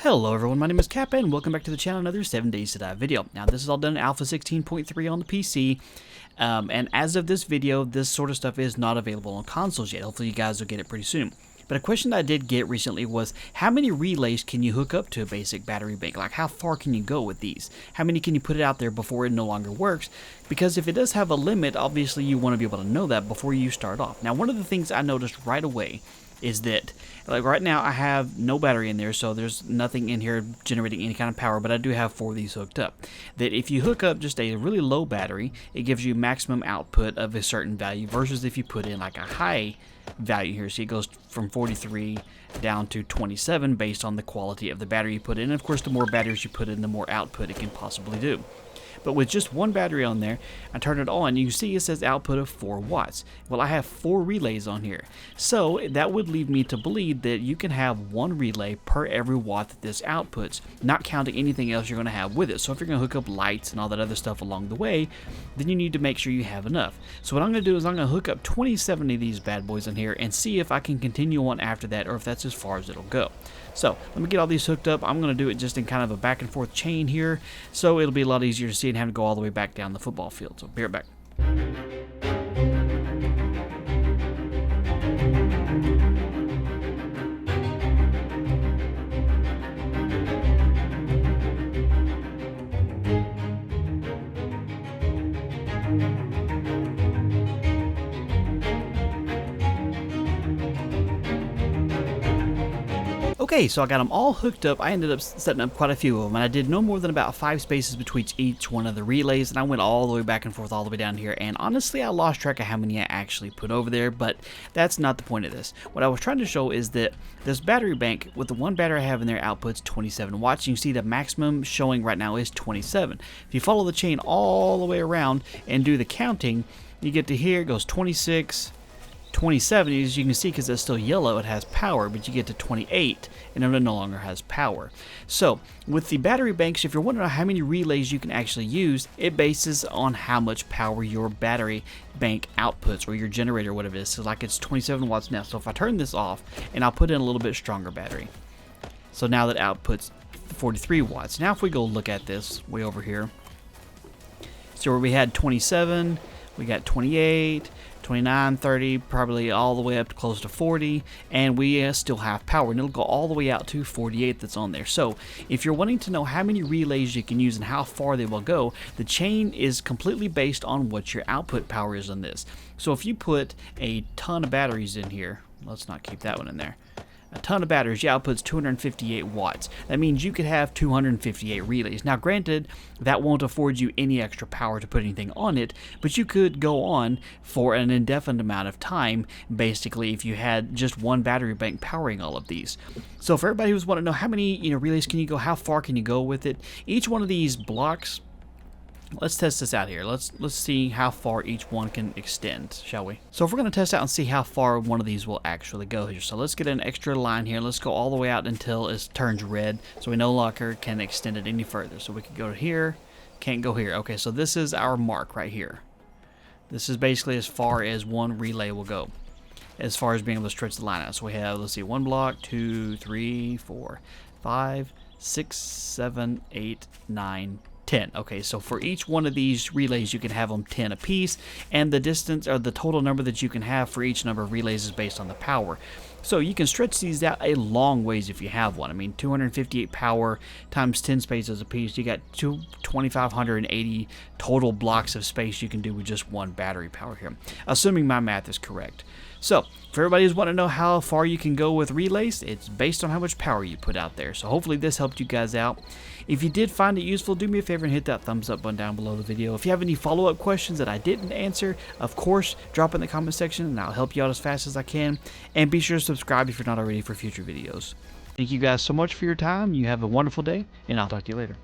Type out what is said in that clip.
Hello everyone, my name is Cap and welcome back to the channel, another 7 Days to Die video. Now this is all done in Alpha 16.3 on the PC, and as of this video, this sort of stuff is not available on consoles yet. Hopefully you guys will get it pretty soon. But a question that I did get recently was, how many relays can you hook up to a basic battery bank? Like, how far can you go with these? How many can you put it out there before it no longer works? Because if it does have a limit, obviously you want to be able to know that before you start off. Now, one of the things I noticed right away is that, like right now, I have no battery in there, so there's nothing in here generating any kind of power, but I do have 4 of these hooked up. That if you hook up just a really low battery, it gives you maximum output of a certain value, versus if you put in like a high value here. So it goes from 43 down to 27 based on the quality of the battery you put in. And of course, the more batteries you put in, the more output it can possibly do. But with just one battery on there, I turn it on, you can see it says output of 4 watts. Well, I have 4 relays on here. So that would lead me to believe that you can have 1 relay per every watt that this outputs, not counting anything else you're going to have with it. So if you're going to hook up lights and all that other stuff along the way, then you need to make sure you have enough. So what I'm going to do is I'm going to hook up 27 of these bad boys in here and see if I can continue on after that, or if that's as far as it'll go. So let me get all these hooked up. I'm going to do it just in kind of a back and forth chain here, so it'll be a lot easier to see and have to go all the way back down the football field. So be right back. Okay, so I got them all hooked up. I ended up setting up quite a few of them, and I did no more than about 5 spaces between each one of the relays, and I went all the way back and forth all the way down here, and honestly I lost track of how many I actually put over there, but that's not the point of this. What I was trying to show is that this battery bank, with the one battery I have in there, outputs 27 watts. You can see the maximum showing right now is 27. If you follow the chain all the way around and do the counting, you get to here, it goes 26, 27, as you can see, because it's still yellow, it has power, but you get to 28 and it no longer has power. So with the battery banks, if you're wondering how many relays you can actually use, it bases on how much power your battery bank outputs, or your generator, whatever it is. So like it's 27 watts now. So if I turn this off and I'll put in a little bit stronger battery, so now that outputs 43 watts. Now if we go look at this way over here, so where we had 27, we got 28, 29, 30, probably all the way up to close to 40, and we still have power, and it'll go all the way out to 48 that's on there. So if you're wanting to know how many relays you can use and how far they will go, the chain is completely based on what your output power is on this. So if you put a ton of batteries in here, let's not keep that one in there, a ton of batteries, your output's 258 watts. That means you could have 258 relays. Now granted, that won't afford you any extra power to put anything on it, but you could go on for an indefinite amount of time, basically, if you had just one battery bank powering all of these. So for everybody who's wanting to know how many relays can you go, how far can you go with it, each one of these blocks, let's test this out here. Let's see how far each one can extend, shall we? So if we're going to test out and see how far one of these will actually go here. So let's get an extra line here. Let's go all the way out until it turns red, so we no longer can extend it any further. So we could go here, can't go here. Okay, so this is our mark right here. This is basically as far as one relay will go, as far as being able to stretch the line out. So we have, let's see, 1 block, 2, 3, 4, 5, 6, 7, 8, 9, 10. Okay, so for each one of these relays, you can have them 10 apiece, and the distance, or the total number that you can have for each number of relays, is based on the power. So you can stretch these out a long ways if you have one. I mean, 258 power times 10 spaces apiece, you got 2,580 total blocks of space you can do with just one battery power here, assuming my math is correct. So for everybody who's wanting to know how far you can go with relays, it's based on how much power you put out there. So hopefully this helped you guys out. If you did find it useful, do me a favor and hit that thumbs up button down below the video. If you have any follow-up questions that I didn't answer, of course, drop in the comment section and I'll help you out as fast as I can. And be sure to subscribe if you're not already for future videos. Thank you guys so much for your time. You have a wonderful day, and I'll talk to you later.